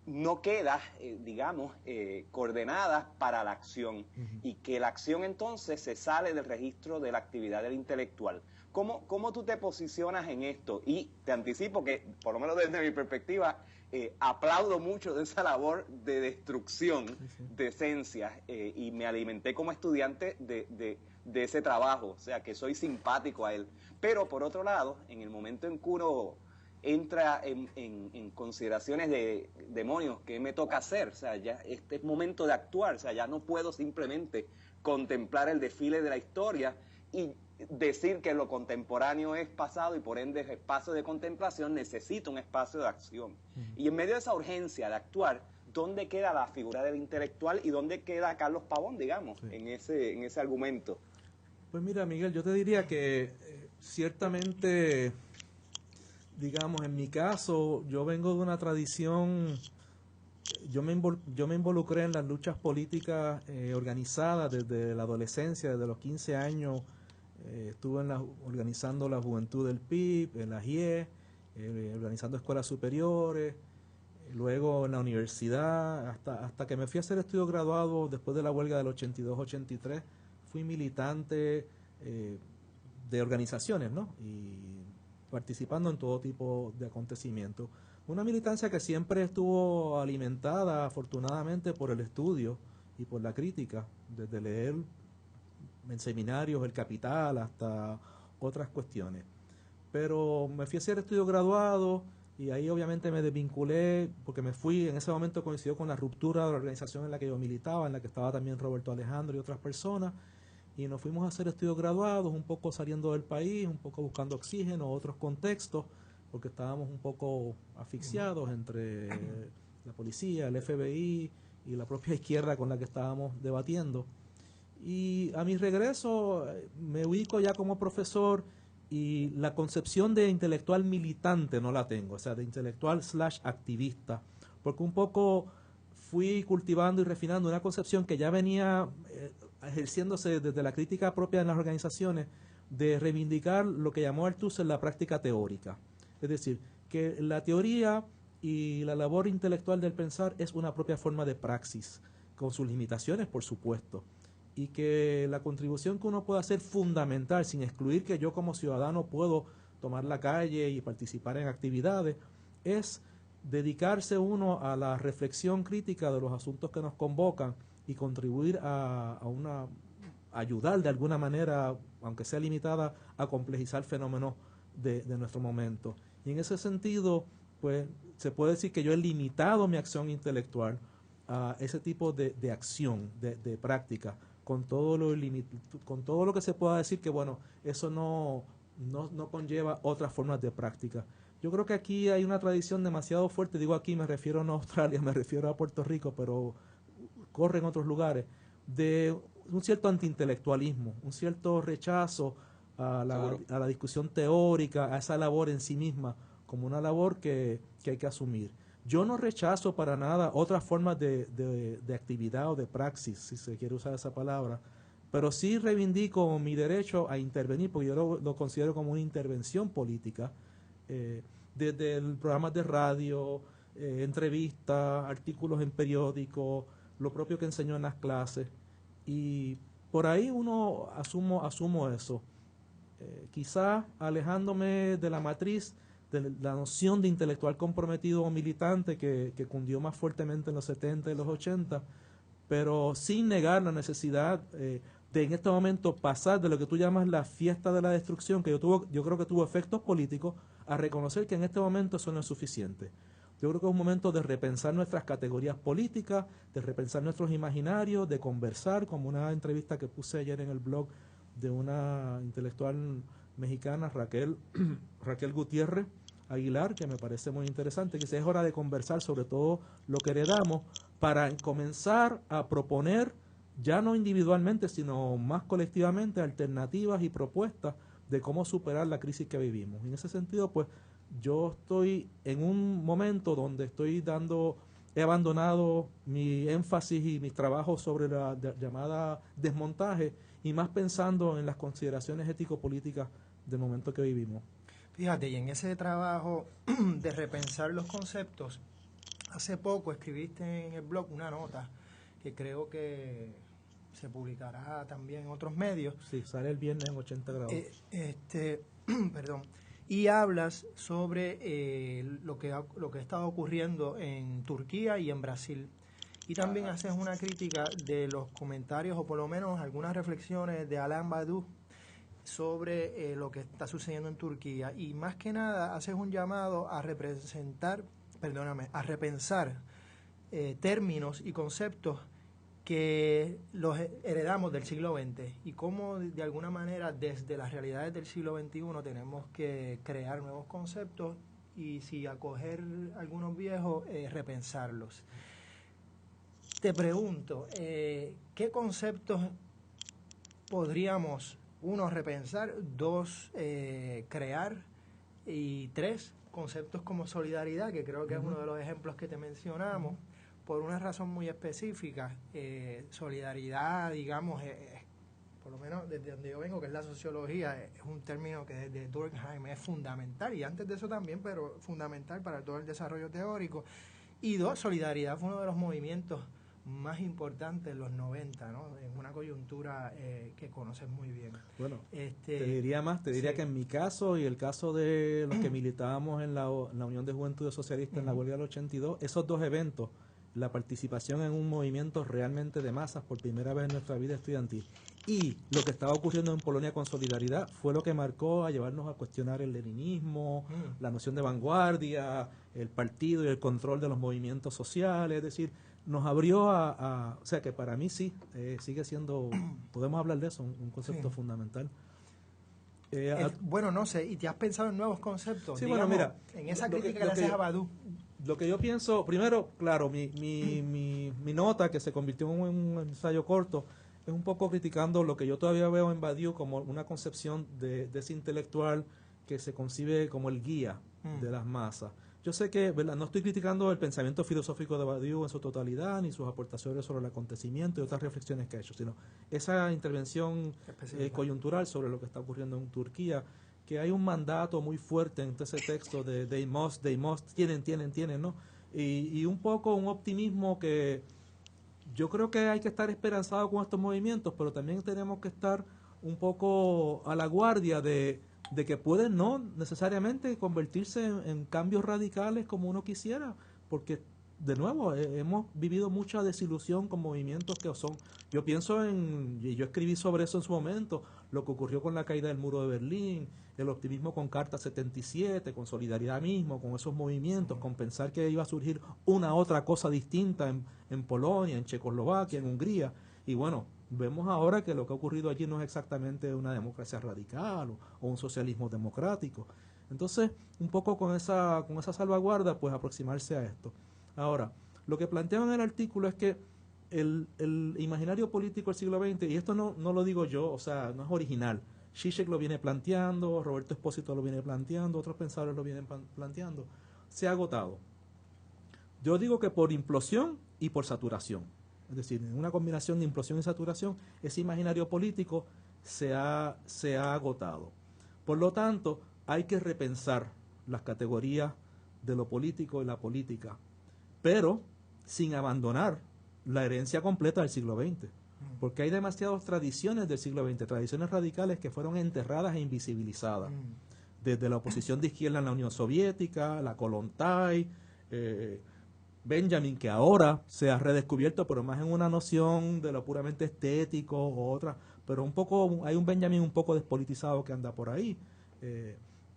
no queda, digamos, coordenada para la acción, y que la acción entonces se sale del registro de la actividad del intelectual. ¿Cómo tú te posicionas en esto? Y te anticipo que, por lo menos desde mi perspectiva, aplaudo mucho de esa labor de destrucción de esencias, y me alimenté como estudiante de ese trabajo, o sea que soy simpático a él. Pero por otro lado, en el momento en que uno entra en consideraciones de demonios, ¿qué me toca hacer? O sea, ya este es momento de actuar, o sea, ya no puedo simplemente contemplar el desfile de la historia y decir que lo contemporáneo es pasado y por ende es espacio de contemplación, necesito un espacio de acción. Y en medio de esa urgencia de actuar, ¿dónde queda la figura del intelectual y dónde queda Carlos Pavón, digamos, en ese argumento? Pues mira, Miguel, yo te diría que ciertamente, digamos, en mi caso, yo vengo de una tradición, yo me involucré en las luchas políticas organizadas desde la adolescencia, desde los 15 años. Estuve organizando la juventud del PIB, en la GIE, organizando escuelas superiores, luego en la universidad, hasta que me fui a hacer estudios graduados después de la huelga del 82-83, fui militante de organizaciones, ¿no? Y participando en todo tipo de acontecimientos. Una militancia que siempre estuvo alimentada, afortunadamente, por el estudio y por la crítica, desde leer en seminarios El Capital hasta otras cuestiones. Pero me fui a hacer estudio graduado y ahí obviamente me desvinculé porque me fui, en ese momento coincidió con la ruptura de la organización en la que yo militaba, en la que estaba también Roberto Alejandro y otras personas, y nos fuimos a hacer estudios graduados, un poco saliendo del país, un poco buscando oxígeno, otros contextos, porque estábamos un poco asfixiados entre la policía, el FBI y la propia izquierda con la que estábamos debatiendo. Y a mi regreso me ubico ya como profesor y la concepción de intelectual militante no la tengo, o sea, de intelectual / activista, porque un poco fui cultivando y refinando una concepción que ya venía ejerciéndose desde la crítica propia de las organizaciones, de reivindicar lo que llamó Althusser la práctica teórica. Es decir, que la teoría y la labor intelectual del pensar es una propia forma de praxis, con sus limitaciones, por supuesto, y que la contribución que uno puede hacer fundamental, sin excluir que yo como ciudadano puedo tomar la calle y participar en actividades, es dedicarse uno a la reflexión crítica de los asuntos que nos convocan y contribuir a ayudar de alguna manera, aunque sea limitada, a complejizar fenómenos de nuestro momento. Y en ese sentido, pues se puede decir que yo he limitado mi acción intelectual a ese tipo de acción, de práctica, con todo lo que se pueda decir que, bueno, eso no conlleva otras formas de práctica. Yo creo que aquí hay una tradición demasiado fuerte, digo aquí, me refiero no a Australia, me refiero a Puerto Rico, pero corre en otros lugares, de un cierto antiintelectualismo, un cierto rechazo a la discusión teórica, a esa labor en sí misma, como una labor que hay que asumir. Yo no rechazo para nada otras formas de actividad o de praxis, si se quiere usar esa palabra, pero sí reivindico mi derecho a intervenir, porque yo lo considero como una intervención política, desde el programas de radio, entrevistas, artículos en periódicos, lo propio que enseño en las clases, y por ahí uno asumo eso. Quizás alejándome de la matriz de la noción de intelectual comprometido o militante que cundió más fuertemente en los 70 y los 80, pero sin negar la necesidad de en este momento pasar de lo que tú llamas la fiesta de la destrucción, que yo creo que tuvo efectos políticos, a reconocer que en este momento eso no es suficiente. Yo creo que es un momento de repensar nuestras categorías políticas, de repensar nuestros imaginarios, de conversar, como una entrevista que puse ayer en el blog de una intelectual mexicana, Raquel Gutiérrez Aguilar, que me parece muy interesante, que es hora de conversar sobre todo lo que heredamos para comenzar a proponer, ya no individualmente, sino más colectivamente, alternativas y propuestas de cómo superar la crisis que vivimos. En ese sentido, pues, yo estoy en un momento donde he abandonado mi énfasis y mis trabajos sobre la llamada desmontaje y más pensando en las consideraciones ético-políticas del momento que vivimos. Fíjate, y en ese trabajo de repensar los conceptos, hace poco escribiste en el blog una nota que creo que se publicará también en otros medios. Sí, sale el viernes en 80 grados. Perdón. Y hablas sobre lo que ha estado ocurriendo en Turquía y en Brasil. Y también haces una crítica de los comentarios, o por lo menos algunas reflexiones de Alain Badiou sobre lo que está sucediendo en Turquía. Y más que nada haces un llamado a repensar términos y conceptos que los heredamos del siglo XX y cómo de alguna manera desde las realidades del siglo XXI tenemos que crear nuevos conceptos y si acoger algunos viejos, repensarlos. Te pregunto, ¿qué conceptos podríamos, uno, repensar, dos, crear y tres, conceptos como solidaridad, que creo que es uno de los ejemplos que te mencionamos, por una razón muy específica? Solidaridad, digamos, por lo menos desde donde yo vengo, que es la sociología, es un término que desde Durkheim es fundamental, y antes de eso también, pero fundamental para todo el desarrollo teórico. Y dos, solidaridad fue uno de los movimientos más importantes en los 90, ¿no? En una coyuntura que conoces muy bien. Bueno, te diría más, sí, que en mi caso y el caso de los que militábamos en la Unión de Juventudes Socialistas en la huelga del 82, esos dos eventos, la participación en un movimiento realmente de masas por primera vez en nuestra vida estudiantil y lo que estaba ocurriendo en Polonia con Solidaridad fue lo que marcó a llevarnos a cuestionar el leninismo, la noción de vanguardia, el partido y el control de los movimientos sociales, es decir, nos abrió o sea que para mí sí, sigue siendo, podemos hablar de eso, un concepto fundamental. Bueno, no sé, ¿y te has pensado en nuevos conceptos? Sí, digamos, bueno, mira, en esa crítica que le haces a Badiou. Lo que yo pienso, primero, claro, mi nota, que se convirtió en un ensayo corto, es un poco criticando lo que yo todavía veo en Badiou como una concepción de ese intelectual que se concibe como el guía de las masas. Yo sé que, ¿verdad?, no estoy criticando el pensamiento filosófico de Badiou en su totalidad, ni sus aportaciones sobre el acontecimiento y otras reflexiones que ha hecho, sino esa intervención coyuntural sobre lo que está ocurriendo en Turquía, que hay un mandato muy fuerte en ese texto de they must, tienen, ¿no? Y un poco un optimismo que yo creo que hay que estar esperanzado con estos movimientos, pero también tenemos que estar un poco a la guardia de que pueden no necesariamente convertirse en cambios radicales como uno quisiera, porque de nuevo hemos vivido mucha desilusión con movimientos que son, yo pienso y yo escribí sobre eso en su momento, lo que ocurrió con la caída del muro de Berlín, el optimismo con Carta 77, con Solidaridad mismo, con esos movimientos, con pensar que iba a surgir una otra cosa distinta en Polonia, en Checoslovaquia, en Hungría, y bueno, vemos ahora que lo que ha ocurrido allí no es exactamente una democracia radical o un socialismo democrático. Entonces, un poco con esa salvaguarda, pues aproximarse a esto. Ahora, lo que planteaba en el artículo es que el imaginario político del siglo XX, y esto no lo digo yo, o sea, no es original. Zizek lo viene planteando, Roberto Espósito lo viene planteando, otros pensadores lo vienen planteando. Se ha agotado. Yo digo que por implosión y por saturación. Es decir, en una combinación de implosión y saturación, ese imaginario político se ha agotado. Por lo tanto, hay que repensar las categorías de lo político y la política, pero sin abandonar la herencia completa del siglo XX. Porque hay demasiadas tradiciones del siglo XX, tradiciones radicales que fueron enterradas e invisibilizadas. Desde la oposición de izquierda en la Unión Soviética, la Kollontai, Benjamin, que ahora se ha redescubierto, pero más en una noción de lo puramente estético o otra, pero un poco, hay un Benjamin un poco despolitizado que anda por ahí,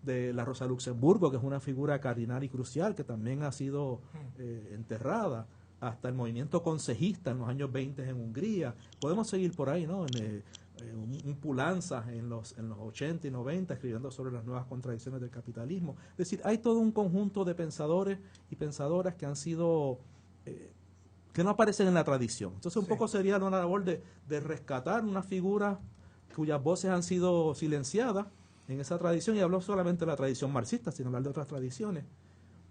de la Rosa Luxemburgo, que es una figura cardinal y crucial, que también ha sido enterrada, hasta el movimiento consejista en los años 20 en Hungría. Podemos seguir por ahí, ¿no? Un Pulanza en los 80 y 90 escribiendo sobre las nuevas contradicciones del capitalismo. Es decir, hay todo un conjunto de pensadores y pensadoras que han sido que no aparecen en la tradición. Entonces un poco sería una labor de rescatar una figura cuyas voces han sido silenciadas en esa tradición, y hablo solamente de la tradición marxista, sin hablar de otras tradiciones,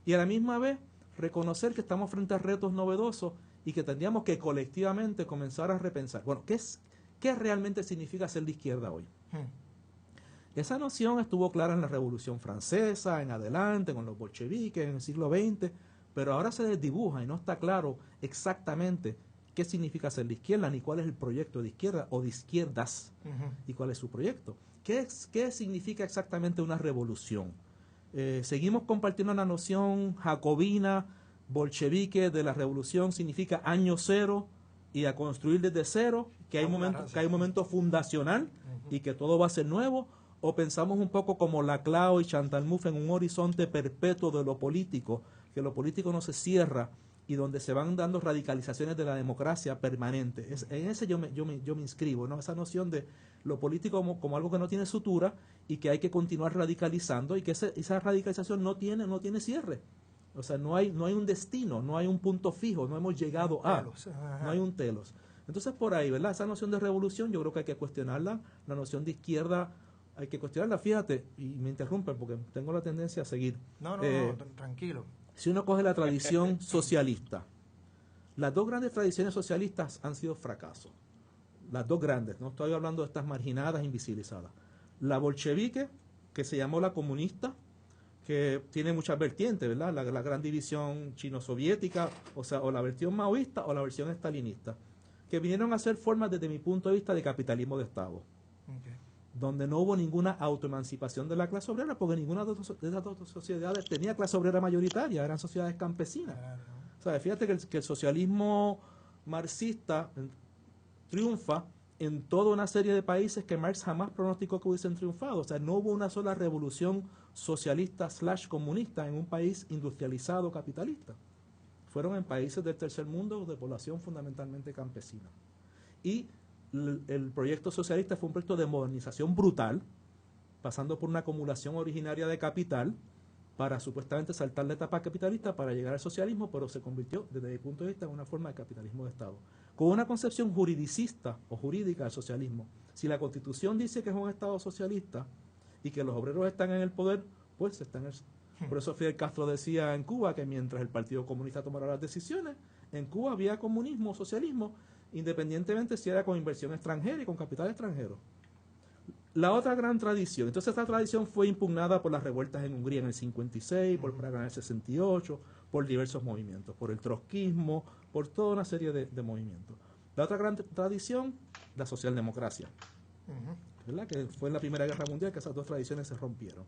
y a la misma vez reconocer que estamos frente a retos novedosos y que tendríamos que colectivamente comenzar a repensar, bueno, ¿qué realmente significa ser de izquierda hoy? Esa noción estuvo clara en la Revolución Francesa, en adelante, con los bolcheviques, en el siglo XX, pero ahora se desdibuja y no está claro exactamente qué significa ser de izquierda, ni cuál es el proyecto de izquierda o de izquierdas, y cuál es su proyecto. ¿Qué significa exactamente una revolución? Seguimos compartiendo la noción jacobina, bolchevique de la revolución, significa año cero y a construir desde cero, que hay un momento fundacional y que todo va a ser nuevo, o pensamos un poco como Laclau y Chantal Mouffe en un horizonte perpetuo de lo político, que lo político no se cierra y donde se van dando radicalizaciones de la democracia permanente. En ese yo me inscribo, ¿no? Esa noción de lo político como algo que no tiene sutura y que hay que continuar radicalizando y que esa radicalización no tiene cierre. O sea, no hay un destino, no hay un punto fijo, no hemos llegado no hay un telos. Entonces por ahí, ¿verdad? Esa noción de revolución yo creo que hay que cuestionarla, la noción de izquierda hay que cuestionarla, fíjate, y me interrumpen porque tengo la tendencia a seguir. No, tranquilo. Si uno coge la tradición socialista, las dos grandes tradiciones socialistas han sido fracasos. Las dos grandes, no estoy hablando de estas marginadas, invisibilizadas. La bolchevique, que se llamó la comunista, que tiene muchas vertientes, ¿verdad? La gran división chino-soviética, o la versión maoísta o la versión estalinista, que vinieron a ser formas, desde mi punto de vista, de capitalismo de Estado. Okay. Donde no hubo ninguna autoemancipación de la clase obrera, porque ninguna de esas dos sociedades tenía clase obrera mayoritaria, eran sociedades campesinas. O sea, fíjate que el socialismo marxista triunfa en toda una serie de países que Marx jamás pronosticó que hubiesen triunfado. O sea, no hubo una sola revolución socialista / comunista en un país industrializado capitalista. Fueron en países del tercer mundo de población fundamentalmente campesina. Y el proyecto socialista fue un proyecto de modernización brutal, pasando por una acumulación originaria de capital para supuestamente saltar la etapa capitalista para llegar al socialismo, pero se convirtió, desde mi punto de vista, en una forma de capitalismo de Estado. Con una concepción juridicista o jurídica del socialismo. Si la Constitución dice que es un Estado socialista y que los obreros están en el poder, pues están en el... Por eso Fidel Castro decía en Cuba que mientras el Partido Comunista tomara las decisiones, en Cuba había comunismo, socialismo, independientemente si era con inversión extranjera y con capital extranjero. La otra gran tradición, entonces esta tradición fue impugnada por las revueltas en Hungría en el 56, por Praga en el 68, por diversos movimientos, por el trotskismo, por toda una serie de movimientos. La otra gran tradición, la socialdemocracia, ¿verdad? Que fue en la Primera Guerra Mundial que esas dos tradiciones se rompieron.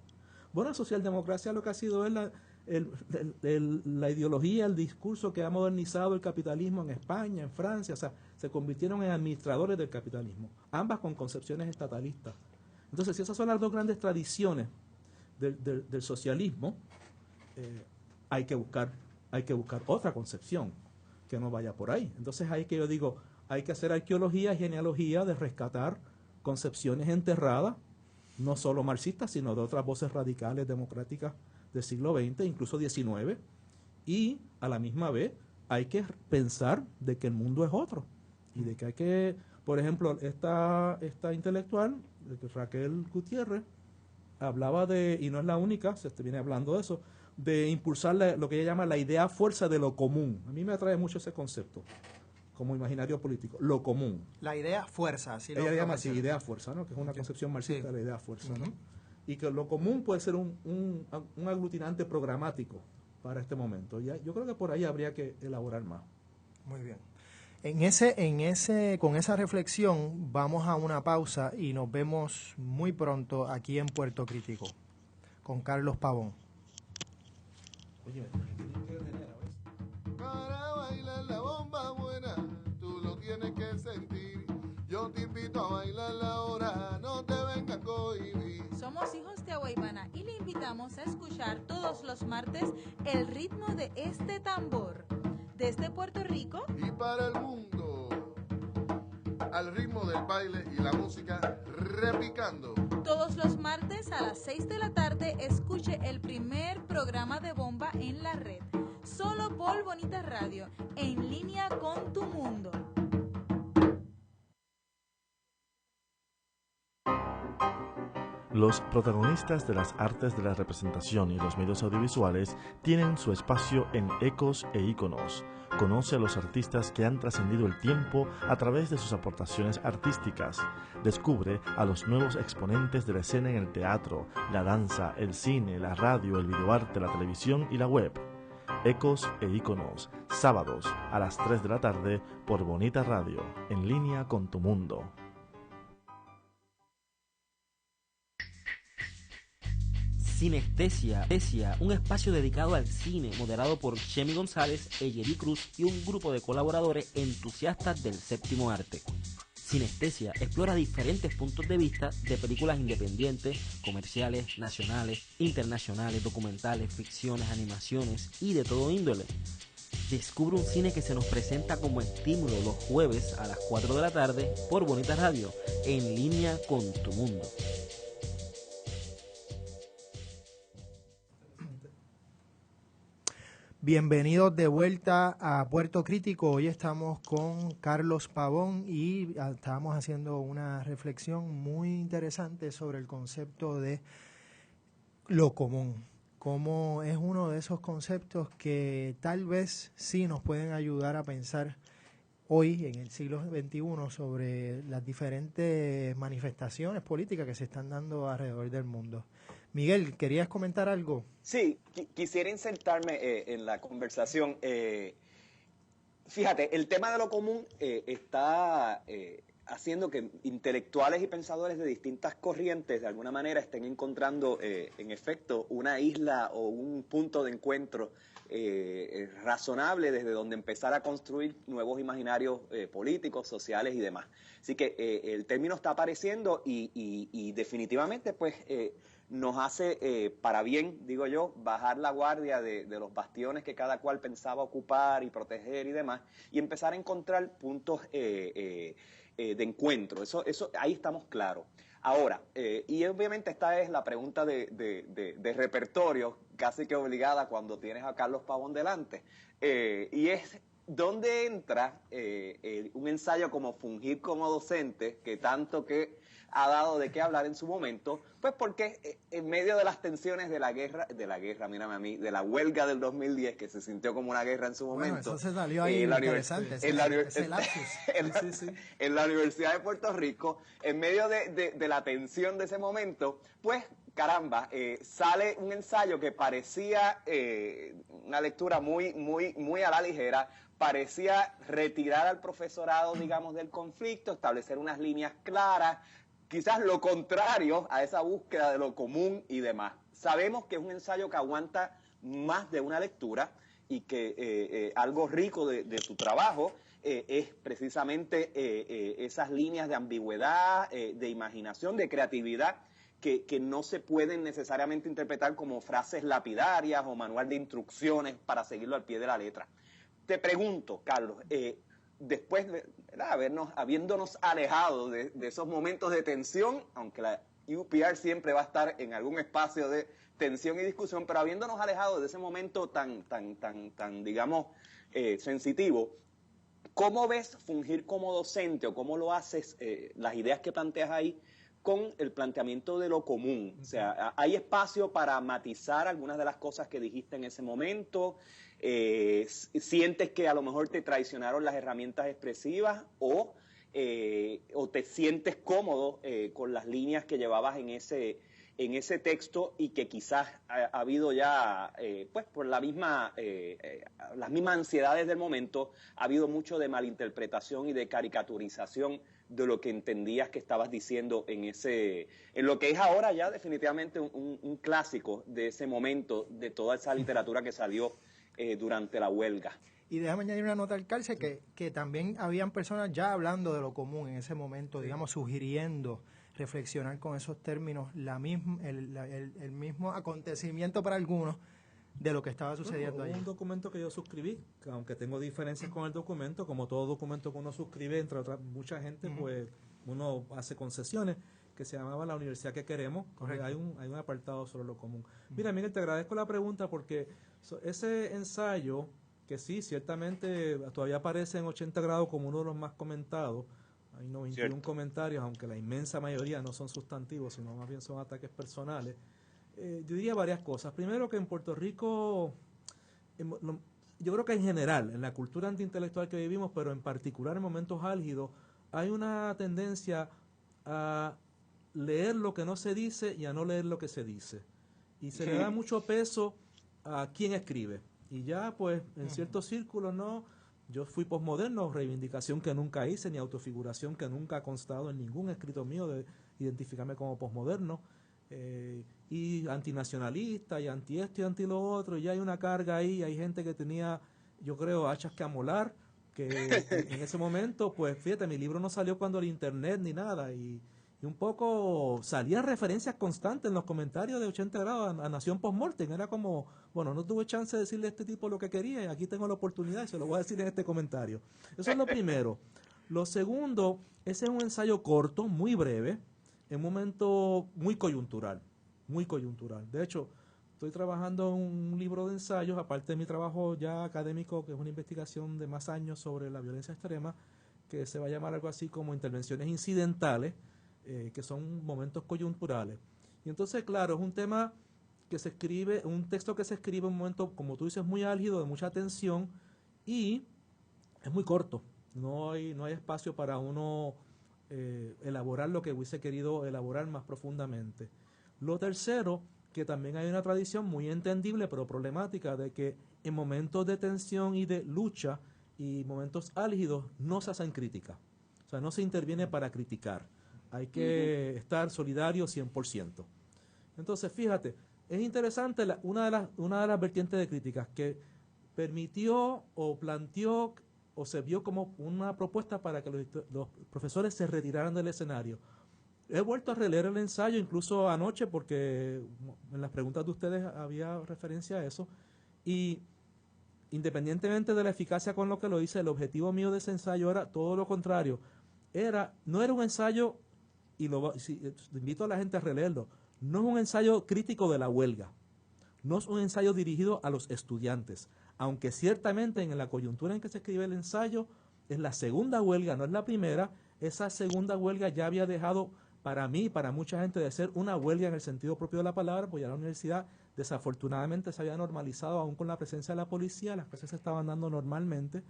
Bueno, la socialdemocracia lo que ha sido es la ideología, el discurso que ha modernizado el capitalismo en España, en Francia, o sea, se convirtieron en administradores del capitalismo, ambas con concepciones estatalistas. Entonces, si esas son las dos grandes tradiciones del socialismo, hay que buscar otra concepción que no vaya por ahí. Entonces, ahí que yo digo, hay que hacer arqueología y genealogía de rescatar concepciones enterradas, no solo marxistas, sino de otras voces radicales democráticas del siglo XX, incluso XIX, y a la misma vez hay que pensar de que el mundo es otro, y de que hay que, por ejemplo, esta intelectual, Raquel Gutiérrez, hablaba de, y no es la única, se viene hablando de eso, de impulsar lo que ella llama la idea fuerza de lo común. A mí me atrae mucho ese concepto como imaginario político, lo común. La idea fuerza, así ella llama así, idea fuerza, ¿no? Que es una concepción marxista de la idea fuerza, ¿no? Y que lo común puede ser un aglutinante programático para este momento. Yo creo que por ahí habría que elaborar más. Muy bien. Con esa reflexión vamos a una pausa y nos vemos muy pronto aquí en Puerto Crítico con Carlos Pavón. Oye, para bailar la bomba buena, tú lo tienes que sentir. Yo te invito a bailar la hora, no te vengas a cohibir. Somos hijos de Aguaybana y le invitamos a escuchar todos los martes el ritmo de este tambor. Desde Puerto Rico y para el mundo, al ritmo del baile y la música repicando. Todos los martes a las 6 de la tarde escuche el primer programa de bomba en la red. Solo por Bonita Radio, en línea con tu mundo. Los protagonistas de las artes de la representación y los medios audiovisuales tienen su espacio en Ecos e Íconos. Conoce a los artistas que han trascendido el tiempo a través de sus aportaciones artísticas. Descubre a los nuevos exponentes de la escena en el teatro, la danza, el cine, la radio, el videoarte, la televisión y la web. Ecos e Iconos, sábados a las 3 de la tarde por Bonita Radio, en línea con tu mundo. Sinestesia, un espacio dedicado al cine, moderado por Chemi González, Eyeri Cruz y un grupo de colaboradores entusiastas del séptimo arte. Sinestesia explora diferentes puntos de vista de películas independientes, comerciales, nacionales, internacionales, documentales, ficciones, animaciones y de todo índole. Descubre un cine que se nos presenta como estímulo los jueves a las 4 de la tarde por Bonita Radio, en línea con tu mundo. Bienvenidos de vuelta a Puerto Crítico. Hoy estamos con Carlos Pavón y estábamos haciendo una reflexión muy interesante sobre el concepto de lo común. Como es uno de esos conceptos que tal vez sí nos pueden ayudar a pensar hoy, en el siglo XXI, sobre las diferentes manifestaciones políticas que se están dando alrededor del mundo. Miguel, ¿querías comentar algo? Sí, quisiera insertarme en la conversación. Fíjate, el tema de lo común está haciendo que intelectuales y pensadores de distintas corrientes de alguna manera estén encontrando en efecto una isla o un punto de encuentro razonable desde donde empezar a construir nuevos imaginarios políticos, sociales y demás. Así que el término está apareciendo y definitivamente pues nos hace para bien, digo yo, bajar la guardia de los bastiones que cada cual pensaba ocupar y proteger y demás, y empezar a encontrar puntos de encuentro. Eso ahí estamos claros. Ahora, y obviamente esta es la pregunta de repertorio, casi que obligada cuando tienes a Carlos Pavón delante, y es ¿dónde entra un ensayo como Fungir como docente, que tanto que ha dado de qué hablar en su momento? Pues porque en medio de las tensiones de la guerra, mírame a mí, de la huelga del 2010, que se sintió como una guerra en su momento. Bueno, eso se salió ahí interesante, ese lapsus. En la Universidad de Puerto Rico, en medio de la tensión de ese momento, pues caramba, sale un ensayo que parecía una lectura muy a la ligera, parecía retirar al profesorado, digamos, del conflicto, establecer unas líneas claras, quizás lo contrario a esa búsqueda de lo común y demás. Sabemos que es un ensayo que aguanta más de una lectura y que algo rico de tu trabajo es precisamente esas líneas de ambigüedad, de imaginación, de creatividad, que no se pueden necesariamente interpretar como frases lapidarias o manual de instrucciones para seguirlo al pie de la letra. Te pregunto, Carlos, después de habiéndonos alejado de esos momentos de tensión, aunque la UPR siempre va a estar en algún espacio de tensión y discusión, pero habiéndonos alejado de ese momento tan digamos, sensitivo, ¿cómo ves fungir como docente o cómo lo haces, las ideas que planteas ahí, con el planteamiento de lo común? O sea, ¿hay espacio para matizar algunas de las cosas que dijiste en ese momento? ¿Sientes que a lo mejor te traicionaron las herramientas expresivas o te sientes cómodo con las líneas que llevabas en ese texto y que quizás ha habido ya, pues por las mismas ansiedades del momento, ha habido mucho de malinterpretación y de caricaturización de lo que entendías que estabas diciendo en lo que es ahora ya definitivamente un clásico de ese momento, de toda esa literatura que salió durante la huelga? Y déjame añadir una nota al calce que también habían personas ya hablando de lo común en ese momento, digamos, sugiriendo reflexionar con esos términos el mismo acontecimiento para algunos de lo que estaba sucediendo ahí. Un documento que yo suscribí, que aunque tengo diferencias con el documento, como todo documento que uno suscribe, entre otras mucha gente, pues uno hace concesiones, que se llamaba La Universidad que Queremos. Hay un apartado sobre lo común. Mira, Miguel, te agradezco la pregunta porque ese ensayo, que sí, ciertamente todavía aparece en 80 grados como uno de los más comentados. Hay 91 comentarios, aunque la inmensa mayoría no son sustantivos, sino más bien son ataques personales. Yo diría varias cosas. Primero, que en Puerto Rico, yo creo que en general, en la cultura antiintelectual que vivimos, pero en particular en momentos álgidos, hay una tendencia a leer lo que no se dice y a no leer lo que se dice. Y se le da mucho peso a quién escribe. Y ya, pues, en ciertos círculos, no, yo fui posmoderno, reivindicación que nunca hice, ni autofiguración que nunca ha constado en ningún escrito mío de identificarme como posmoderno, y antinacionalista, y anti esto y anti lo otro, y ya hay una carga ahí, hay gente que tenía, yo creo, hachas que amolar, que en ese momento, pues, fíjate, mi libro no salió cuando el internet ni nada, y un poco salía referencias constantes en los comentarios de 80 grados a Nación Postmortem. Era como, bueno, no tuve chance de decirle a este tipo lo que quería y aquí tengo la oportunidad y se lo voy a decir en este comentario. Eso es lo primero. Lo segundo, ese es un ensayo corto, muy breve, en un momento muy coyuntural, muy coyuntural. De hecho, estoy trabajando en un libro de ensayos, aparte de mi trabajo ya académico, que es una investigación de más años sobre la violencia extrema, que se va a llamar algo así como intervenciones incidentales, que son momentos coyunturales. Y entonces, claro, es un tema que se escribe, un texto que se escribe en un momento, como tú dices, muy álgido, de mucha tensión, y es muy corto. No hay espacio para uno elaborar lo que hubiese querido elaborar más profundamente. Lo tercero, que también hay una tradición muy entendible, pero problemática, de que en momentos de tensión y de lucha y momentos álgidos no se hacen críticas. O sea, no se interviene para criticar. Hay que estar solidario 100%. Entonces, fíjate, es interesante una de las vertientes de críticas que permitió o planteó o se vio como una propuesta para que los profesores se retiraran del escenario. He vuelto a releer el ensayo, incluso anoche, porque en las preguntas de ustedes había referencia a eso, y independientemente de la eficacia con lo que lo hice, el objetivo mío de ese ensayo era todo lo contrario. No era un ensayo, y invito a la gente a releerlo, no es un ensayo crítico de la huelga, no es un ensayo dirigido a los estudiantes, aunque ciertamente en la coyuntura en que se escribe el ensayo es la segunda huelga, no es la primera. Esa segunda huelga ya había dejado, para mí y para mucha gente, de ser una huelga en el sentido propio de la palabra, porque ya la universidad desafortunadamente se había normalizado aún con la presencia de la policía, las cosas se estaban dando normalmente.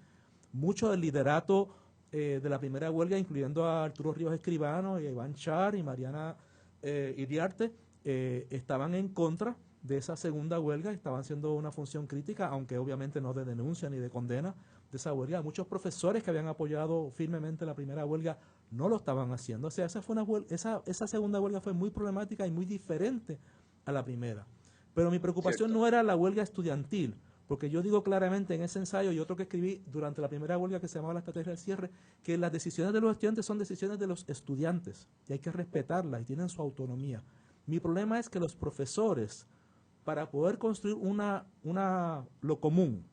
Mucho del liderato de la primera huelga, incluyendo a Arturo Ríos Escribano, y a Iván Char y Mariana Iriarte, estaban en contra de esa segunda huelga, estaban haciendo una función crítica, aunque obviamente no de denuncia ni de condena de esa huelga. Muchos profesores que habían apoyado firmemente la primera huelga no lo estaban haciendo. O sea, esa segunda huelga fue muy problemática y muy diferente a la primera. Pero mi preocupación no era la huelga estudiantil, porque yo digo claramente en ese ensayo y otro que escribí durante la primera huelga, que se llamaba La Estrategia del Cierre, que las decisiones de los estudiantes son decisiones de los estudiantes y hay que respetarlas y tienen su autonomía. Mi problema es que los profesores, para poder construir lo común,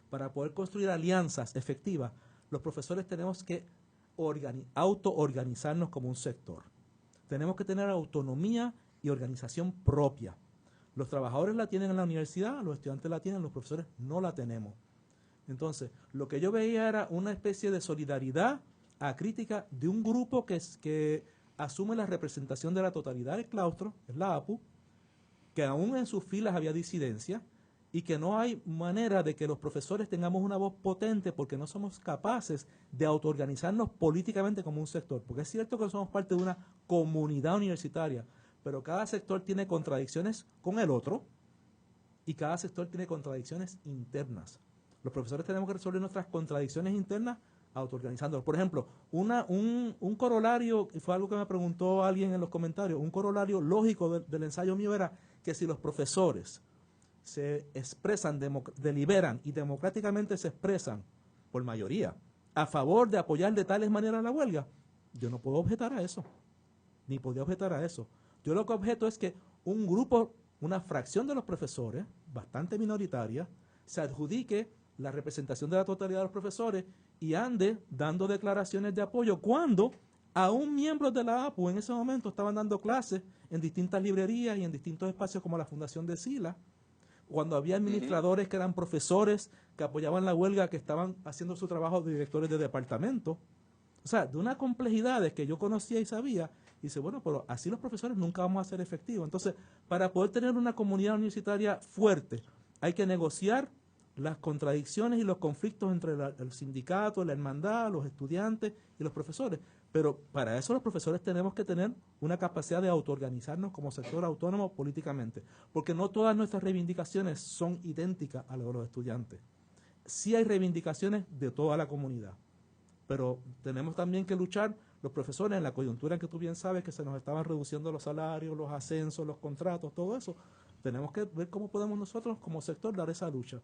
para poder construir alianzas efectivas, los profesores tenemos que autoorganizarnos como un sector. Tenemos que tener autonomía y organización propia. Los trabajadores la tienen en la universidad, los estudiantes la tienen, los profesores no la tenemos. Entonces, lo que yo veía era una especie de solidaridad acrítica de un grupo que asume la representación de la totalidad del claustro, es la APU, que aún en sus filas había disidencia y que no hay manera de que los profesores tengamos una voz potente porque no somos capaces de autoorganizarnos políticamente como un sector. Porque es cierto que somos parte de una comunidad universitaria, pero cada sector tiene contradicciones con el otro y cada sector tiene contradicciones internas. Los profesores tenemos que resolver nuestras contradicciones internas autoorganizándonos. Por ejemplo, un corolario, y fue algo que me preguntó alguien en los comentarios, un corolario lógico del ensayo mío era que si los profesores se expresan, deliberan y democráticamente se expresan, por mayoría, a favor de apoyar de tales maneras la huelga, yo no puedo objetar a eso, ni podía objetar a eso. Yo lo que objeto es que un grupo, una fracción de los profesores, bastante minoritaria, se adjudique la representación de la totalidad de los profesores y ande dando declaraciones de apoyo cuando aún miembros de la APU en ese momento estaban dando clases en distintas librerías y en distintos espacios como la Fundación de Sila, cuando había administradores que eran profesores que apoyaban la huelga, que estaban haciendo su trabajo de directores de departamento. O sea, de una complejidad que yo conocía y sabía, y dice, bueno, pero así los profesores nunca vamos a ser efectivos. Entonces, para poder tener una comunidad universitaria fuerte, hay que negociar las contradicciones y los conflictos entre el sindicato, la hermandad, los estudiantes y los profesores. Pero para eso los profesores tenemos que tener una capacidad de autoorganizarnos como sector autónomo políticamente, porque no todas nuestras reivindicaciones son idénticas a las de los estudiantes. Sí hay reivindicaciones de toda la comunidad, pero tenemos también que luchar los profesores en la coyuntura en que tú bien sabes que se nos estaban reduciendo los salarios, los ascensos, los contratos, todo eso. Tenemos que ver cómo podemos nosotros como sector dar esa lucha.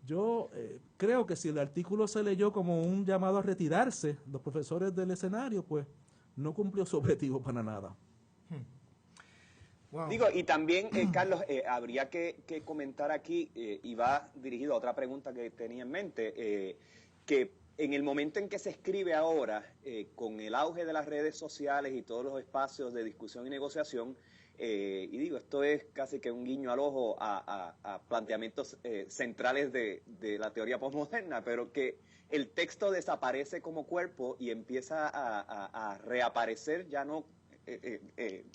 Yo creo que si el artículo se leyó como un llamado a retirarse los profesores del escenario, pues no cumplió su objetivo para nada. Wow. Digo, y también, Carlos, habría que comentar aquí, y va dirigido a otra pregunta que tenía en mente, que en el momento en que se escribe ahora, con el auge de las redes sociales y todos los espacios de discusión y negociación, y digo, esto es casi que un guiño al ojo a planteamientos centrales de la teoría postmoderna, pero que el texto desaparece como cuerpo y empieza a reaparecer ya no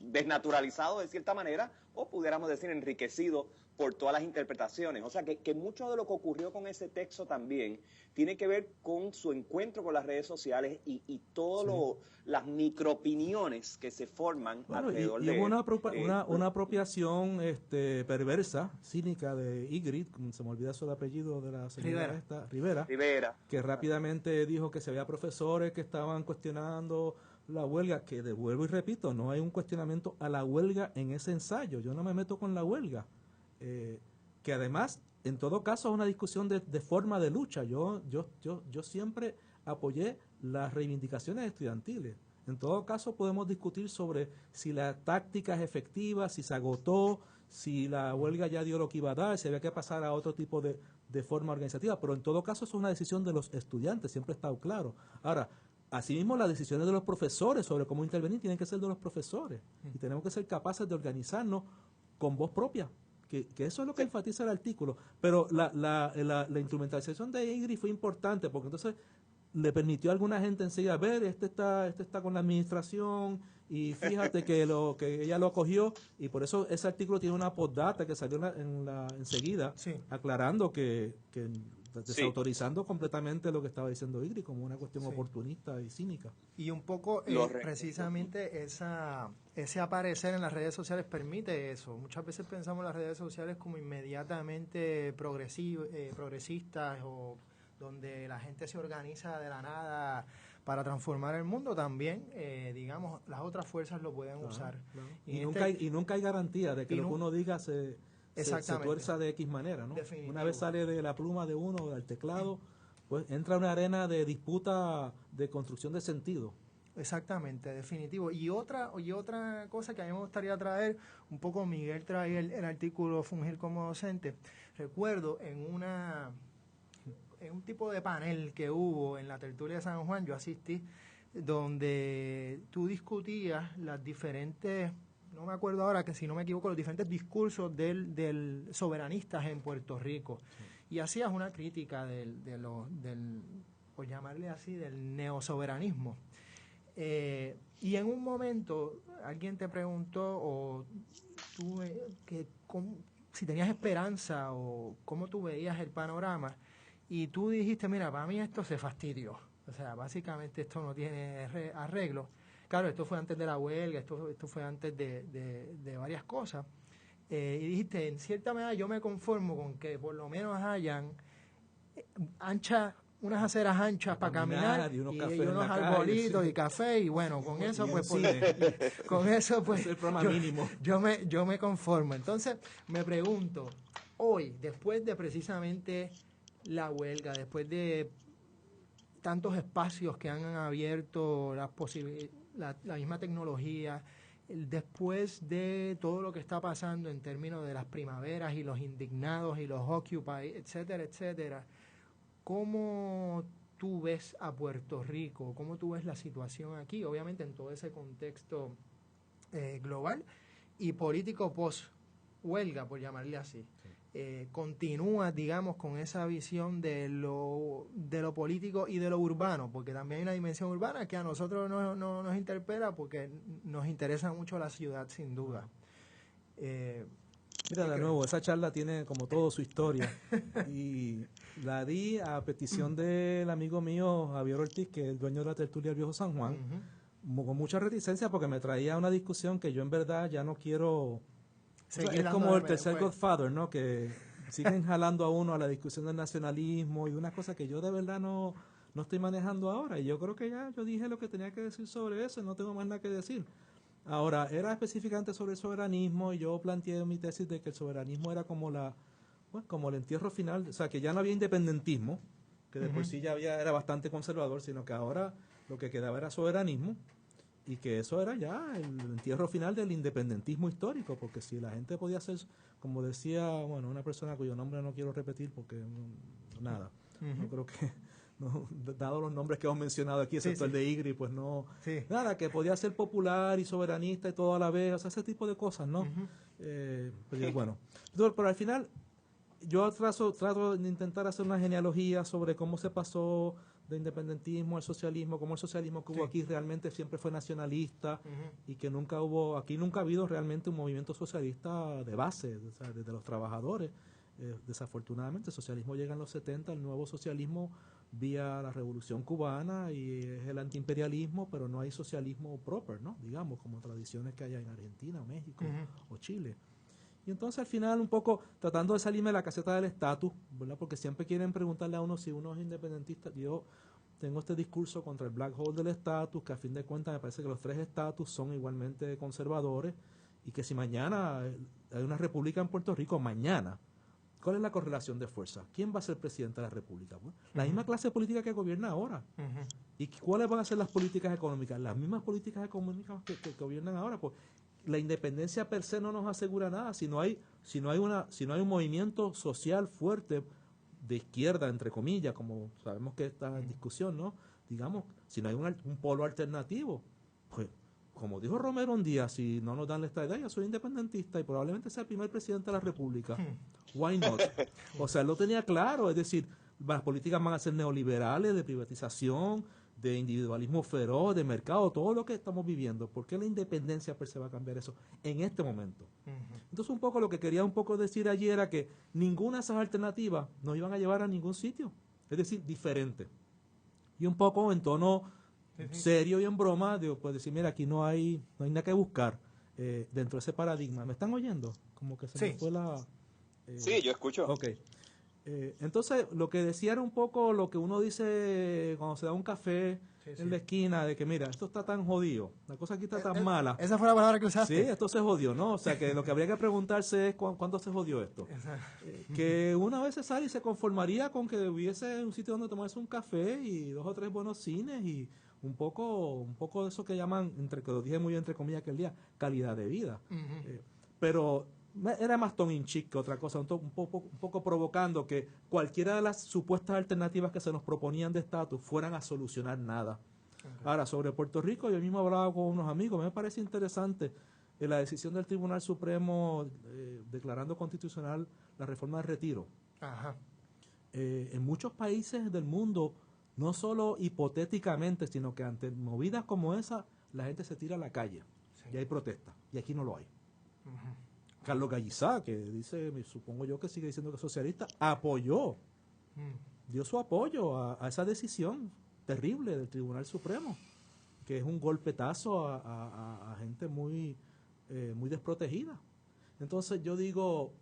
desnaturalizado de cierta manera, o pudiéramos decir enriquecido por todas las interpretaciones. O sea, que mucho de lo que ocurrió con ese texto también tiene que ver con su encuentro con las redes sociales y todas las microopiniones que se forman alrededor de... Y una apropiación perversa, cínica de Ygritte, se me olvida su apellido de la señora Rivera, que rápidamente dijo que se había profesores que estaban cuestionando la huelga, que devuelvo y repito, no hay un cuestionamiento a la huelga en ese ensayo, yo no me meto con la huelga. Que además, en todo caso, es una discusión de forma de lucha. Yo siempre apoyé las reivindicaciones estudiantiles. En todo caso, podemos discutir sobre si la táctica es efectiva, si se agotó, si la huelga ya dio lo que iba a dar, si había que pasar a otro tipo de forma organizativa. Pero en todo caso, es una decisión de los estudiantes, siempre ha estado claro. Ahora, asimismo, las decisiones de los profesores sobre cómo intervenir tienen que ser de los profesores. Y tenemos que ser capaces de organizarnos con voz propia. Que eso es lo que enfatiza el artículo, pero la instrumentalización de Ygritte fue importante porque entonces le permitió a alguna gente enseguida ver, este está con la administración y fíjate que ella lo acogió, y por eso ese artículo tiene una postdata que salió enseguida, aclarando que desautorizando completamente lo que estaba diciendo Ygritte como una cuestión oportunista y cínica. Y un poco precisamente ese aparecer en las redes sociales permite eso. Muchas veces pensamos en las redes sociales como inmediatamente progresistas o donde la gente se organiza de la nada para transformar el mundo. También, digamos, las otras fuerzas lo pueden usar. Claro. Y nunca hay garantía de que lo que uno diga se tuerza de X manera, ¿no? Una vez sale de la pluma de uno, del teclado, pues entra a una arena de disputa de construcción de sentido. Exactamente, definitivo. Y otra cosa que a mí me gustaría traer, un poco Miguel trae el artículo Fungir como docente. Recuerdo en un tipo de panel que hubo en la tertulia de San Juan, yo asistí, donde tú discutías las diferentes... No me acuerdo ahora, que si no me equivoco, los diferentes discursos del soberanistas en Puerto Rico. Y hacías una crítica del por llamarle así, del neosoberanismo. Y en un momento alguien te preguntó o tú, si tenías esperanza o cómo tú veías el panorama, y tú dijiste, mira, para mí esto se fastidió. O sea, básicamente esto no tiene arreglo. Claro, esto fue antes de la huelga, esto fue antes de varias cosas. Y dijiste, en cierta manera yo me conformo con que por lo menos hayan unas aceras anchas para caminar y unos arbolitos y café, y bueno, con eso pues el programa mínimo. Yo me conformo. Entonces me pregunto, hoy, después de precisamente la huelga, después de tantos espacios que han abierto la misma tecnología, después de todo lo que está pasando en términos de las primaveras y los indignados y los Occupy, etcétera, etcétera, ¿cómo tú ves a Puerto Rico? ¿Cómo tú ves la situación aquí? Obviamente en todo ese contexto global y político post-huelga, por llamarle así. Continúa, digamos, con esa visión de lo político y de lo urbano, porque también hay una dimensión urbana que a nosotros no nos interpela porque nos interesa mucho la ciudad, sin duda. Mira, de nuevo, esa charla tiene como todo su historia y la di a petición del amigo mío Javier Ortiz, que es el dueño de la tertulia del Viejo San Juan, con mucha reticencia porque me traía una discusión que yo en verdad ya no quiero. O sea, Seguir es como dándole el tercer pues. Godfather, ¿no? Que siguen jalando a uno a la discusión del nacionalismo y una cosa que yo de verdad no estoy manejando ahora. Y yo creo que ya yo dije lo que tenía que decir sobre eso y no tengo más nada que decir. Ahora, era específicamente sobre el soberanismo y yo planteé mi tesis de que el soberanismo era como como el entierro final, o sea, que ya no había independentismo, que de por sí ya era bastante conservador, sino que ahora lo que quedaba era soberanismo y que eso era ya el entierro final del independentismo histórico, porque si la gente podía hacer, como decía, bueno, una persona cuyo nombre no quiero repetir porque nada, no creo que, no, dado los nombres que hemos mencionado aquí, excepto el de Igri, pues no, nada, que podía ser popular y soberanista y todo a la vez, o sea, ese tipo de cosas, ¿no? Pero bueno, pero al final yo trato de intentar hacer una genealogía sobre cómo se pasó de independentismo al socialismo, cómo el socialismo que hubo aquí realmente siempre fue nacionalista y que aquí nunca ha habido realmente un movimiento socialista de base, o sea, desde los trabajadores. Desafortunadamente el socialismo llega en los 70, el nuevo socialismo vía la Revolución Cubana y es el antiimperialismo, pero no hay socialismo proper, ¿no? Digamos, como tradiciones que hay en Argentina, o México o Chile. Y entonces al final un poco tratando de salirme de la caseta del estatus, ¿verdad? Porque siempre quieren preguntarle a uno si uno es independentista. Yo tengo este discurso contra el black hole del estatus, que a fin de cuentas me parece que los tres estatus son igualmente conservadores y que si mañana hay una república en Puerto Rico, mañana, ¿cuál es la correlación de fuerza? ¿Quién va a ser presidente de la república? Bueno, la misma clase política que gobierna ahora. ¿Y cuáles van a ser las políticas económicas? Las mismas políticas económicas que gobiernan ahora. Pues la independencia per se no nos asegura nada si no hay un movimiento social fuerte de izquierda, entre comillas, como sabemos que está en discusión, ¿no? Digamos, si no hay un polo alternativo, pues, como dijo Romero un día, si no nos dan la estadidad, yo soy independentista y probablemente sea el primer presidente de la República. Why not? O sea, él lo tenía claro, es decir, las políticas van a ser neoliberales, de privatización, de individualismo feroz, de mercado, todo lo que estamos viviendo. ¿Por qué la independencia per se va a cambiar eso en este momento? Entonces un poco lo que quería un poco decir allí era que ninguna de esas alternativas nos iban a llevar a ningún sitio, es decir, diferente. Y un poco en tono serio y en broma, digo, pues decir, mira, aquí no hay nada que buscar dentro de ese paradigma. ¿Me están oyendo? Como que se me fue la... sí, yo escucho. Ok. Entonces, lo que decía era un poco lo que uno dice cuando se da un café en la esquina, de que mira, esto está tan jodido, la cosa aquí está tan mala. Esa fue la palabra que usaste. Sí, esto se jodió, ¿no? O sea, que lo que habría que preguntarse es cuándo se jodió esto. Que una vez se sale y se conformaría con que hubiese un sitio donde tomarse un café y 2 o 3 buenos cines y un poco de eso que llaman, que lo dije muy entre comillas aquel día, calidad de vida. Pero era más tongue in cheek que otra cosa, un poco provocando que cualquiera de las supuestas alternativas que se nos proponían de estatus fueran a solucionar nada. Ahora, sobre Puerto Rico, yo mismo hablaba con unos amigos, me parece interesante la decisión del Tribunal Supremo declarando constitucional la reforma del retiro. En muchos países del mundo, no solo hipotéticamente, sino que ante movidas como esa, la gente se tira a la calle y hay protestas, y aquí no lo hay. Carlos Gallizá, que dice, supongo yo que sigue diciendo que es socialista, apoyó, dio su apoyo a esa decisión terrible del Tribunal Supremo, que es un golpetazo a gente muy desprotegida. Entonces yo digo,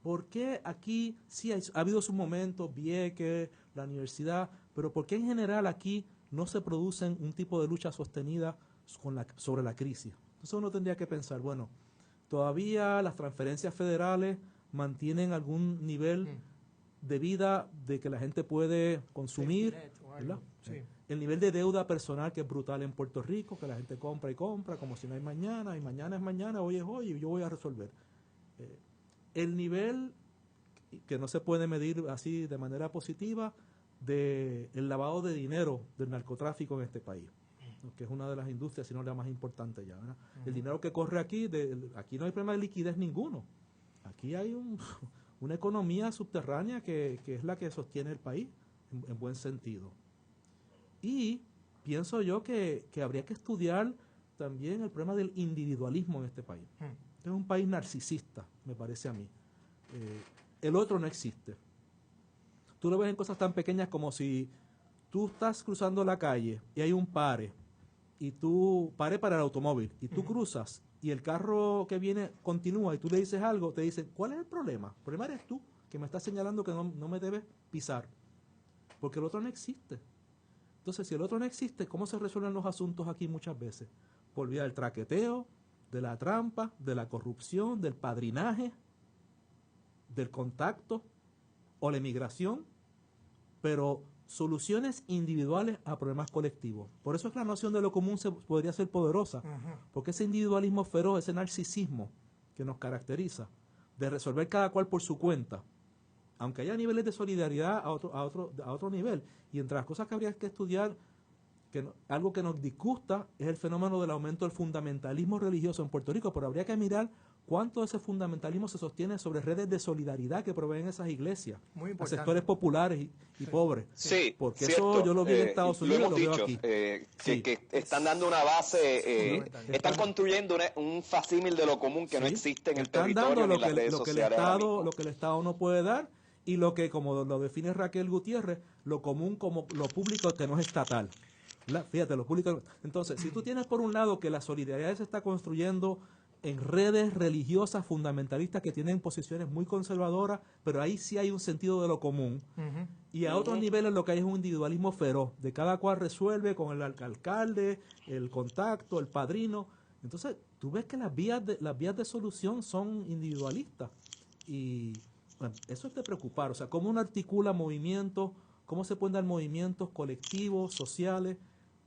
¿por qué aquí sí ha habido sus momentos, Vieques, la universidad, pero por qué en general aquí no se producen un tipo de lucha sostenida sobre la crisis? Entonces uno tendría que pensar, bueno, todavía las transferencias federales mantienen algún nivel de vida de que la gente puede consumir, ¿verdad? El nivel de deuda personal que es brutal en Puerto Rico, que la gente compra y compra como si no hay mañana, y mañana es mañana, hoy es hoy, y yo voy a resolver. El nivel que no se puede medir así de manera positiva del lavado de dinero del narcotráfico en este país, que es una de las industrias, si no la más importante ya, ¿verdad? El dinero que corre aquí, aquí no hay problema de liquidez ninguno. Aquí hay una economía subterránea que es la que sostiene el país, en buen sentido. Y pienso yo que habría que estudiar también el problema del individualismo en este país. Este es un país narcisista, me parece a mí. El otro no existe. Tú lo ves en cosas tan pequeñas como si tú estás cruzando la calle y hay un pare y tú pare para el automóvil y tú cruzas y el carro que viene continúa y tú le dices algo, te dicen, ¿cuál es el problema? El problema eres tú, que me estás señalando que no me debes pisar, porque el otro no existe. Entonces, si el otro no existe, ¿cómo se resuelven los asuntos aquí muchas veces? Por vía del traqueteo, de la trampa, de la corrupción, del padrinaje, del contacto o la emigración, pero soluciones individuales a problemas colectivos. Por eso es que la noción de lo común podría ser poderosa, porque ese individualismo feroz, ese narcisismo que nos caracteriza, de resolver cada cual por su cuenta, aunque haya niveles de solidaridad a otro nivel, y entre las cosas que habría que estudiar, algo que nos disgusta es el fenómeno del aumento del fundamentalismo religioso en Puerto Rico, pero habría que mirar cuánto de ese fundamentalismo se sostiene sobre redes de solidaridad que proveen esas iglesias a sectores populares y pobres. Sí, porque cierto. Eso yo lo vi en Estados Unidos, lo hemos veo dicho, aquí. Que están dando una base, están construyendo un facímil de lo común que no existe en el territorio ni en las redes sociales. Lo que el Estado no puede dar y lo que, como lo define Raquel Gutiérrez, lo común como lo público que no es estatal. Fíjate, lo público. Entonces, si tú tienes por un lado que la solidaridad se está construyendo en redes religiosas fundamentalistas que tienen posiciones muy conservadoras, pero ahí sí hay un sentido de lo común. Y a otros niveles lo que hay es un individualismo feroz, de cada cual resuelve con el alcalde, el contacto, el padrino. Entonces, tú ves que las vías de solución son individualistas. Y bueno, eso es de preocupar. O sea, cómo uno articula movimientos, cómo se pueden dar movimientos colectivos, sociales,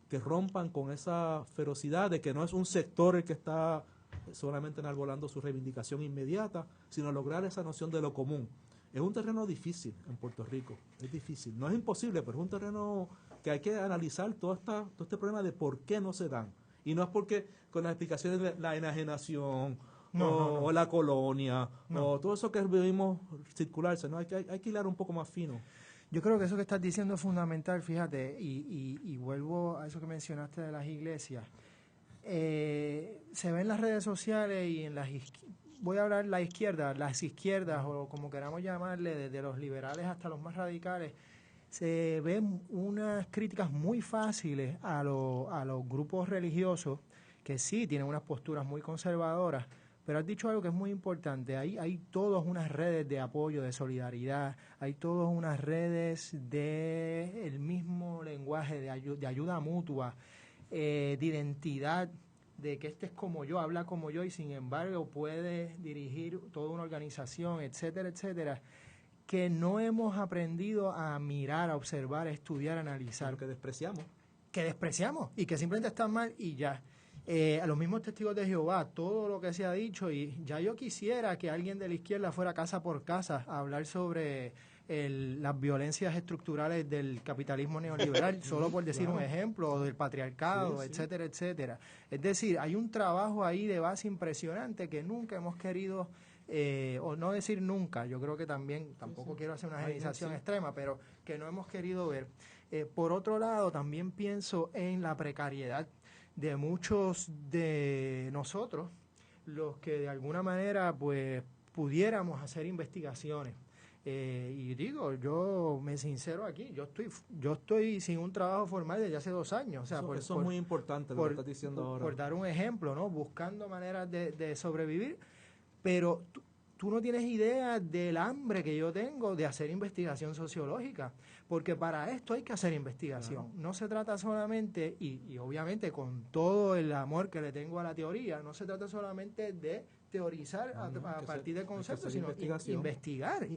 que rompan con esa ferocidad de que no es un sector el que está solamente enarbolando su reivindicación inmediata, sino lograr esa noción de lo común. Es un terreno difícil en Puerto Rico, es difícil. No es imposible, pero es un terreno que hay que analizar todo este problema de por qué no se dan. Y no es porque con las explicaciones de la enajenación o la colonia o todo eso que vivimos circularse, ¿no? Hay que hilar un poco más fino. Yo creo que eso que estás diciendo es fundamental, fíjate, y vuelvo a eso que mencionaste de las iglesias. Se ve en las redes sociales y en voy a hablar las izquierdas o como queramos llamarle, desde los liberales hasta los más radicales, se ven unas críticas muy fáciles a los grupos religiosos que sí tienen unas posturas muy conservadoras. Pero has dicho algo que es muy importante, hay todas unas redes de apoyo, de solidaridad, hay todas unas redes de el mismo lenguaje, de ayuda mutua, de identidad, de que este es como yo, habla como yo y sin embargo puede dirigir toda una organización, etcétera, etcétera, que no hemos aprendido a mirar, a observar, a estudiar, a analizar. Que despreciamos. Y que simplemente están mal y ya. A los mismos testigos de Jehová, todo lo que se ha dicho, y ya yo quisiera que alguien de la izquierda fuera casa por casa a hablar sobre las violencias estructurales del capitalismo neoliberal, solo por decir un ejemplo, o del patriarcado, etcétera, etcétera. Es decir, hay un trabajo ahí de base impresionante que nunca hemos querido, o no decir nunca, yo creo que también, tampoco quiero hacer una generalización extrema, pero que no hemos querido ver. Por otro lado, también pienso en la precariedad de muchos de nosotros, los que de alguna manera pues pudiéramos hacer investigaciones. Y digo, yo me sincero aquí, yo estoy sin un trabajo formal desde hace 2 años. O sea, eso es muy importante lo que estás diciendo ahora. Por dar un ejemplo, ¿no? Buscando maneras de sobrevivir, pero tú no tienes idea del hambre que yo tengo de hacer investigación sociológica, porque para esto hay que hacer investigación. Claro. No se trata solamente, y obviamente con todo el amor que le tengo a la teoría, no se trata solamente de teorizar a partir de conceptos, sino investigar,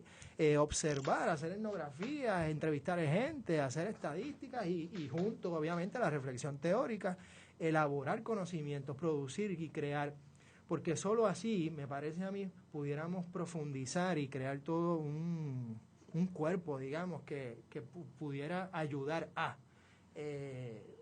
observar, hacer etnografías, entrevistar gente, hacer estadísticas y junto, obviamente, a la reflexión teórica, elaborar conocimientos, producir y crear. Porque solo así, me parece a mí, pudiéramos profundizar y crear todo un cuerpo, digamos, que pudiera ayudar a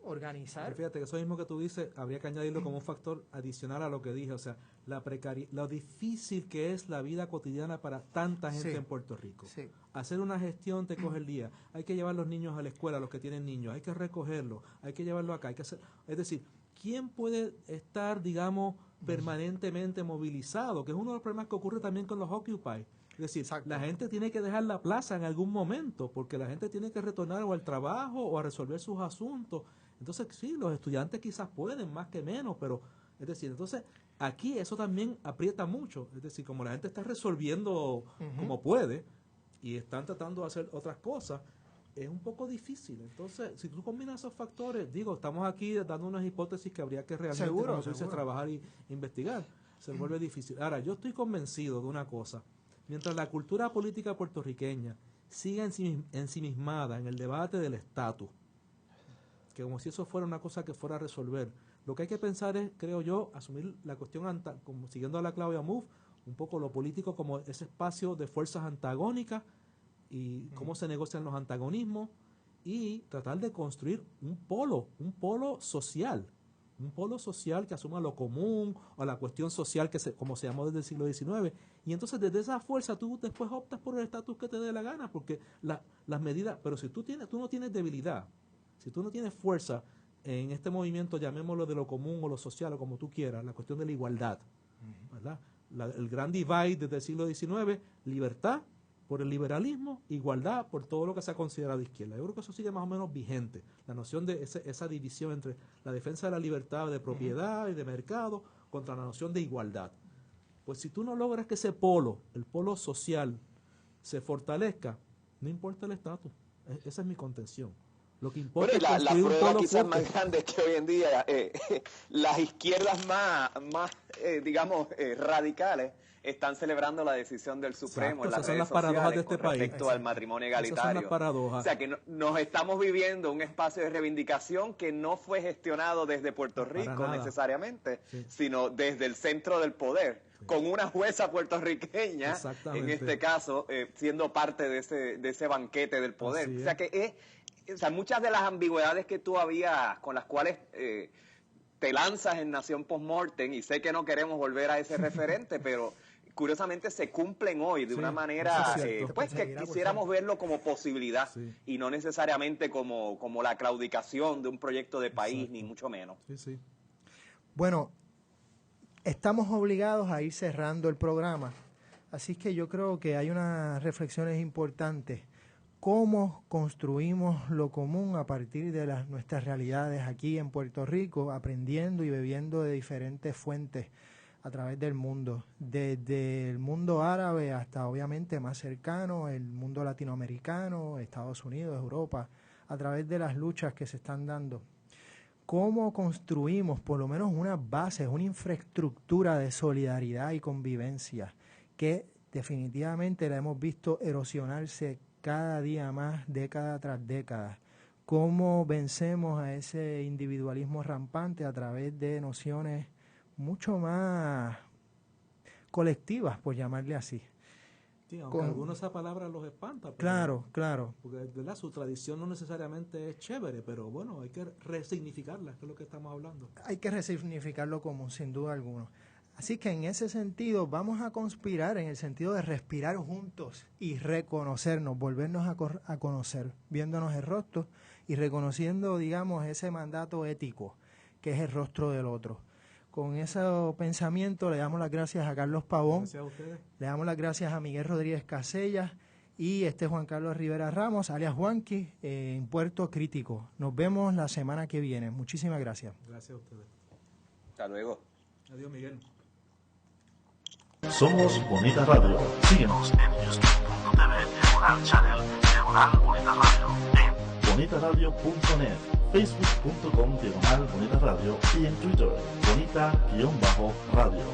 organizar. Pero fíjate que eso mismo que tú dices, habría que añadirlo como un factor adicional a lo que dije, o sea, la precariedad, lo difícil que es la vida cotidiana para tanta gente en Puerto Rico. Sí. Hacer una gestión te coge el día, hay que llevar los niños a la escuela, los que tienen niños, hay que recogerlos, hay que llevarlos acá, hay que hacer, es decir, ¿quién puede estar, digamos, permanentemente movilizado? Que es uno de los problemas que ocurre también con los Occupy. Es decir, la gente tiene que dejar la plaza en algún momento porque la gente tiene que retornar o al trabajo o a resolver sus asuntos. Entonces, sí, los estudiantes quizás pueden más que menos, pero, es decir, entonces, aquí eso también aprieta mucho. Es decir, como la gente está resolviendo como puede y están tratando de hacer otras cosas, es un poco difícil. Entonces, si tú combinas esos factores, digo, estamos aquí dando unas hipótesis que habría que realmente, como tú dices, trabajar e investigar. Se vuelve difícil. Ahora, yo estoy convencido de una cosa. Mientras la cultura política puertorriqueña siga ensimismada en el debate del estatus, que como si eso fuera una cosa que fuera a resolver, lo que hay que pensar es, creo yo, asumir la cuestión, como siguiendo a la Claudia Mouffe, un poco lo político como ese espacio de fuerzas antagónicas y cómo se negocian los antagonismos, y tratar de construir un polo social que asuma lo común o la cuestión social como se llamó desde el siglo XIX, y entonces desde esa fuerza tú después optas por el estatus que te dé la gana, porque las medidas, pero si tú no tienes debilidad, si tú no tienes fuerza en este movimiento, llamémoslo de lo común o lo social o como tú quieras, la cuestión de la igualdad, ¿verdad? El gran divide desde el siglo XIX, libertad por el liberalismo, igualdad por todo lo que se ha considerado izquierda. Yo creo que eso sigue más o menos vigente, la noción de esa división entre la defensa de la libertad de propiedad y de mercado contra la noción de igualdad. Pues si tú no logras que ese polo, el polo social, se fortalezca, no importa el estatus. Esa es mi contención. Lo que importa es construir un polo quizás fuerte. más grande es que hoy en día las izquierdas más digamos, radicales están celebrando la decisión del Supremo. Exacto, en las redes son las paradojas sociales de este con país. respecto al matrimonio egalitario. Esas son las paradojas. O sea que nos estamos viviendo un espacio de reivindicación que no fue gestionado desde Puerto Rico necesariamente, sino desde el centro del poder, con una jueza puertorriqueña, en este caso, siendo parte de ese banquete del poder. O sea que muchas de las ambigüedades que tú habías, con las cuales te lanzas en Nación Postmortem, y sé que no queremos volver a ese referente, pero curiosamente se cumplen hoy de una manera pues que quisiéramos verlo como posibilidad y no necesariamente como la claudicación de un proyecto de país, ni mucho menos. Bueno, estamos obligados a ir cerrando el programa, así que yo creo que hay unas reflexiones importantes. ¿Cómo construimos lo común a partir de nuestras realidades aquí en Puerto Rico, aprendiendo y bebiendo de diferentes fuentes a través del mundo, desde el mundo árabe hasta obviamente más cercano, el mundo latinoamericano, Estados Unidos, Europa, a través de las luchas que se están dando? ¿Cómo construimos por lo menos unas bases, una infraestructura de solidaridad y convivencia que definitivamente la hemos visto erosionarse cada día más, década tras década? ¿Cómo vencemos a ese individualismo rampante a través de nociones mucho más colectivas, por llamarle así? Sí, aunque algunos esa palabra los espanta. Claro. Porque ¿verdad? Su tradición no necesariamente es chévere, pero bueno, hay que resignificarla, que es lo que estamos hablando. Hay que resignificarlo como sin duda alguna. Así que en ese sentido vamos a conspirar en el sentido de respirar juntos y reconocernos, volvernos a conocer, viéndonos el rostro y reconociendo, digamos, ese mandato ético que es el rostro del otro. Con ese pensamiento le damos las gracias a Carlos Pavón, Gracias a ustedes. le damos las gracias a Miguel Rodríguez Casellas y Juan Carlos Rivera Ramos, alias Juanqui, en Puerto Crítico. Nos vemos la semana que viene. Muchísimas gracias. Gracias a ustedes. Hasta luego. Adiós, Miguel. Somos Bonita Radio. Síguenos en youtube.tv Diagonal Channel Diagonal Bonita Radio, en bonitaradio.net, facebook.com Diagonal Bonita Radio y en Twitter Bonita-Radio.